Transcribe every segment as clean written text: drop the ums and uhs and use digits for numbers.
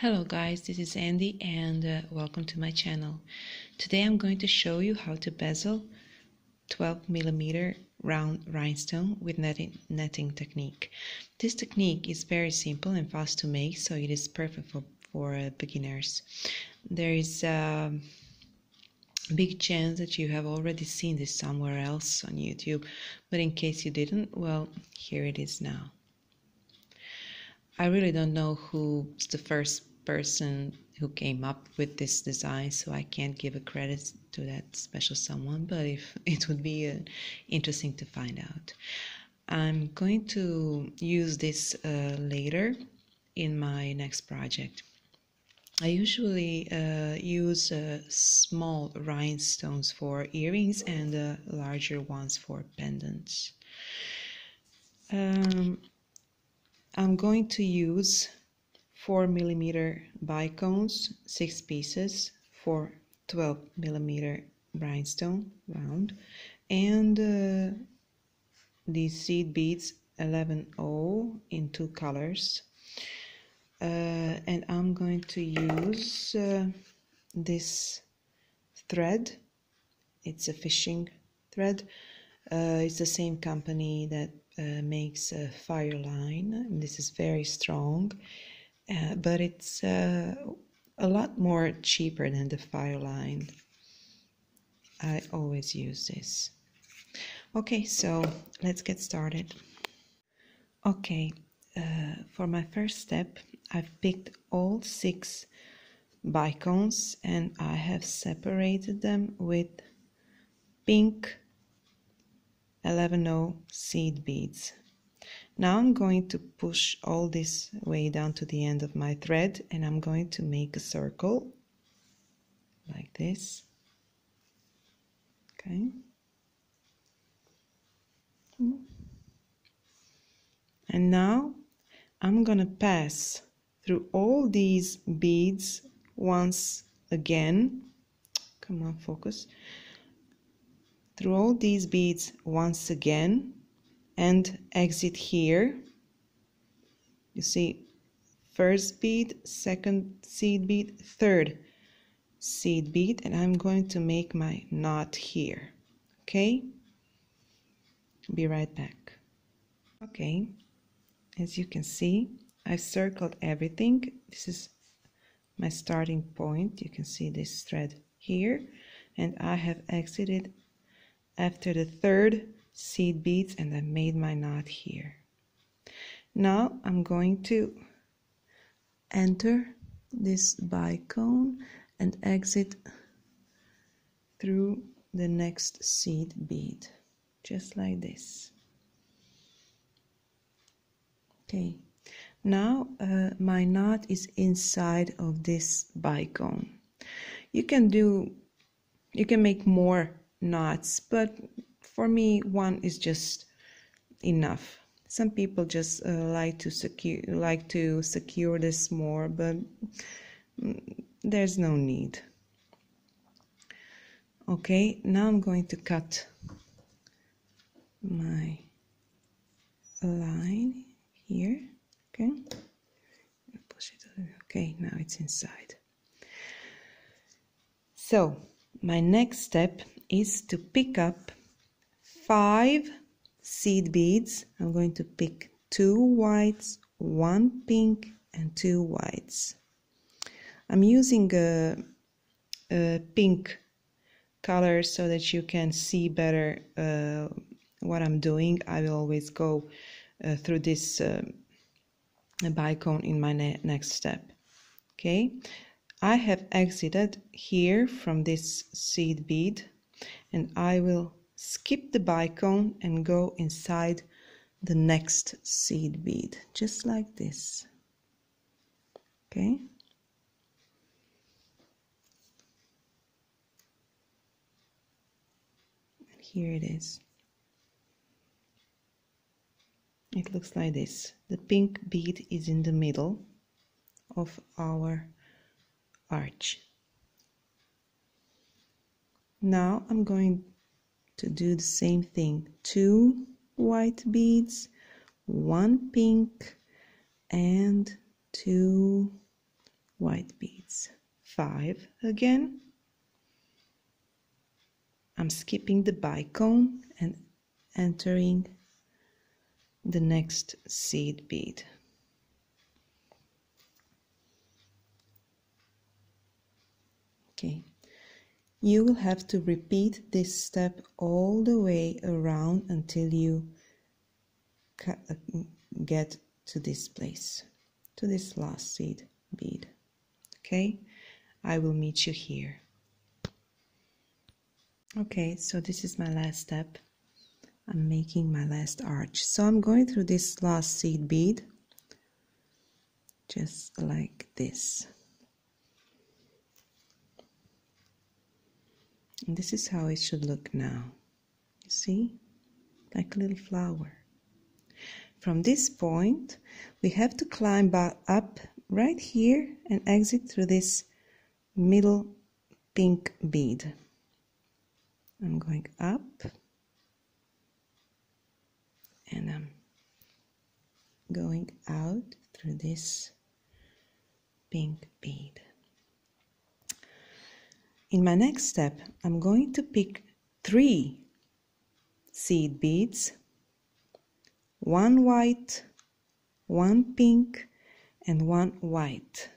Hello guys, this is Andy and welcome to my channel. Today I'm going to show you how to bezel 12mm round rhinestone with netting technique. This technique is very simple and fast to make, so it is perfect for beginners. There is a big chance that you have already seen this somewhere else on YouTube, but in case you didn't, well, here it is now. I really don't know who's the first person who came up with this design, so I can't give a credit to that special someone, but if it would be interesting to find out. I'm going to use this later in my next project. I usually use small rhinestones for earrings and larger ones for pendants. I'm going to use 4mm bicones, 6 pieces for 12mm rhinestone round, and these seed beads 11O in 2 colors. And I'm going to use this thread. It's a fishing thread. It's the same company that makes a fire line. This is very strong, but it's a lot more cheaper than the fire line. I always use this. Okay, so let's get started. Okay, for my first step, I've picked all 6 bicones and I have separated them with pink 11O seed beads. Now I'm going to push all this way down to the end of my thread and I'm going to make a circle like this. Okay. And now I'm gonna pass through all these beads once again. Come on, focus. Through all these beads once again and exit here. You see, first bead, second seed bead, third seed bead, and I'm going to make my knot here. Okay? Be right back. Okay, as you can see, I've circled everything. This is my starting point. You can see this thread here, and I have exited after the third seed beads and I made my knot here. Now I'm going to enter this bicone and exit through the next seed bead, just like this. Okay, now my knot is inside of this bicone. You can make more knots, but for me 1 is just enough. Some people just like to secure this more, but there's no need. Okay, now I'm going to cut my line here. Okay, push it. Okay, now it's inside. So my next step is to pick up 5 seed beads. I'm going to pick 2 whites, 1 pink and 2 whites. I'm using a pink color so that you can see better what I'm doing. I will always go through this bicone in my next step. Okay, I have exited here from this seed bead and I will skip the bicone and go inside the next seed bead, just like this. Okay. And here it is. It looks like this. The pink bead is in the middle of our arch. Now I'm going to do the same thing. 2 white beads, 1 pink and 2 white beads. 5 again. I'm skipping the bicone and entering the next seed bead. Okay, you will have to repeat this step all the way around until you get to this place, to this last seed bead. Okay, I will meet you here. Okay, so this is my last step. I'm making my last arch. So I'm going through this last seed bead, just like this. And this is how it should look now. You see? Like a little flower. From this point, we have to climb back up right here and exit through this middle pink bead. I'm going up and I'm going out through this pink bead. In my next step, I'm going to pick 3 seed beads, 1 white, 1 pink, and 1 white.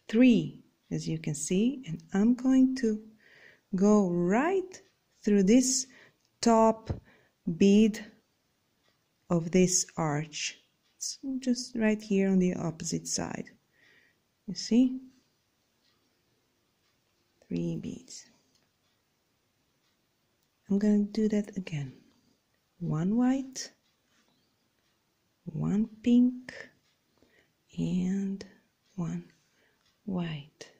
3, as you can see, and I'm going to go right through this top bead of this arch. It's just right here on the opposite side. You see? 3 beads. I'm going to do that again. 1 white, 1 pink, and 1 white.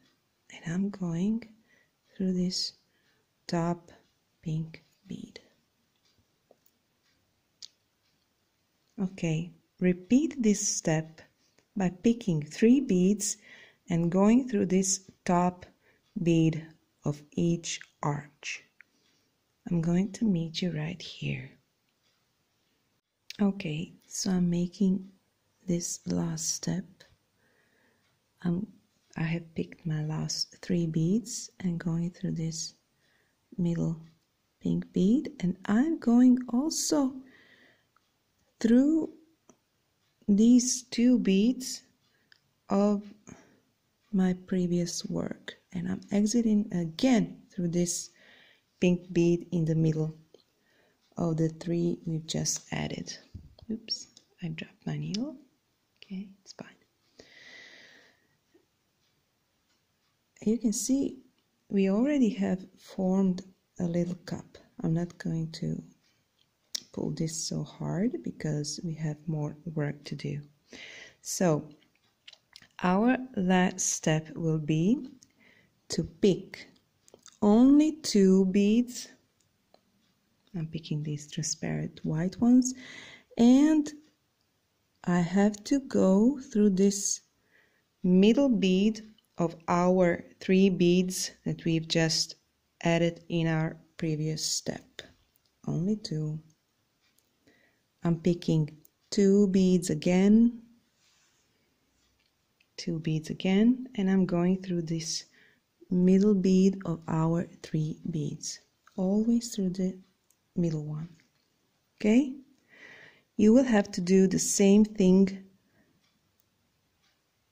And I'm going through this top pink bead. Okay, repeat this step by picking 3 beads and going through this top bead of each arch. I'm going to meet you right here. Okay, so I'm making this last step. I have picked my last 3 beads and going through this middle pink bead, and I'm going also through these 2 beads of my previous work, and I'm exiting again through this pink bead in the middle of the 3 we've just added. Oops, I dropped my needle. Okay, it's fine. You can see we already have formed a little cup. I'm not going to pull this so hard because we have more work to do. So our last step will be to pick only 2 beads. I'm picking these transparent white ones, and I have to go through this middle bead of our 3 beads that we've just added in our previous step. Only 2. I'm picking 2 beads again, 2 beads again, and I'm going through this middle bead of our 3 beads, always through the middle one. Okay, you will have to do the same thing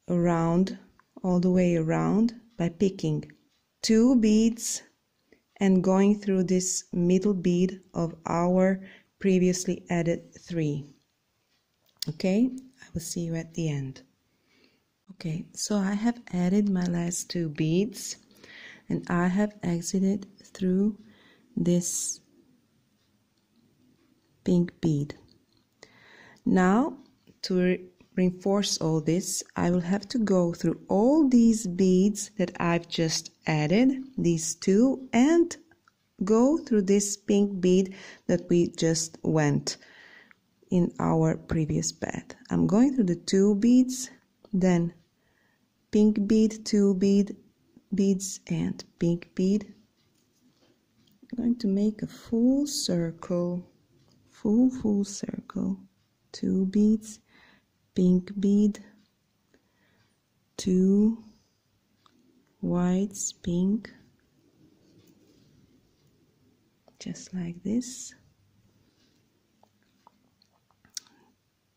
around, all the way around, by picking 2 beads and going through this middle bead of our previously added 3. Okay, I will see you at the end. Okay, so I have added my last 2 beads and I have exited through this pink bead. Now, to reinforce all this, I will have to go through all these beads that I've just added, these 2, and go through this pink bead that we just went in our previous path. I'm going through the 2 beads, then pink bead, 2 beads, and pink bead. I'm going to make a full circle, full circle. 2 beads, pink bead, 2 whites, pink, just like this.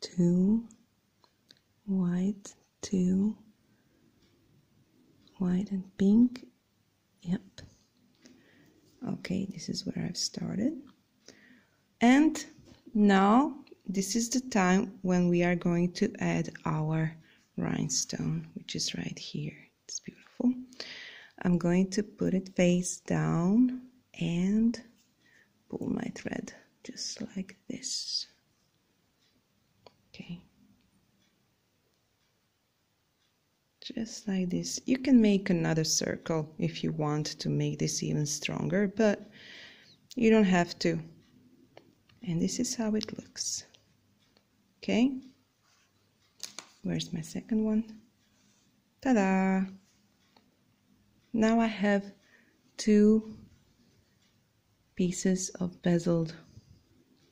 2 white, 2 white and pink. Yep. Okay, this is where I've started. And now this is the time when we are going to add our rhinestone, which is right here. It's beautiful. I'm going to put it face down and pull my thread just like this. Okay. Just like this. You can make another circle if you want to make this even stronger, but you don't have to. And this is how it looks. Okay. Where's my second one? Ta-da! Now I have 2 pieces of bezeled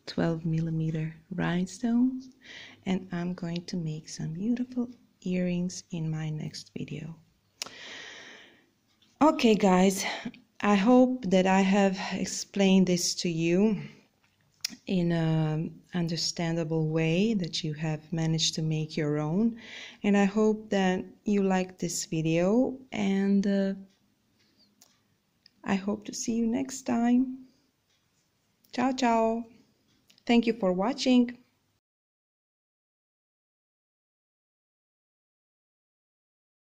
12mm rhinestones, and I'm going to make some beautiful earrings in my next video. Okay guys, I hope that I have explained this to you in an understandable way, that you have managed to make your own, and I hope that you like this video, and I hope to see you next time. Ciao ciao. Thank you for watching.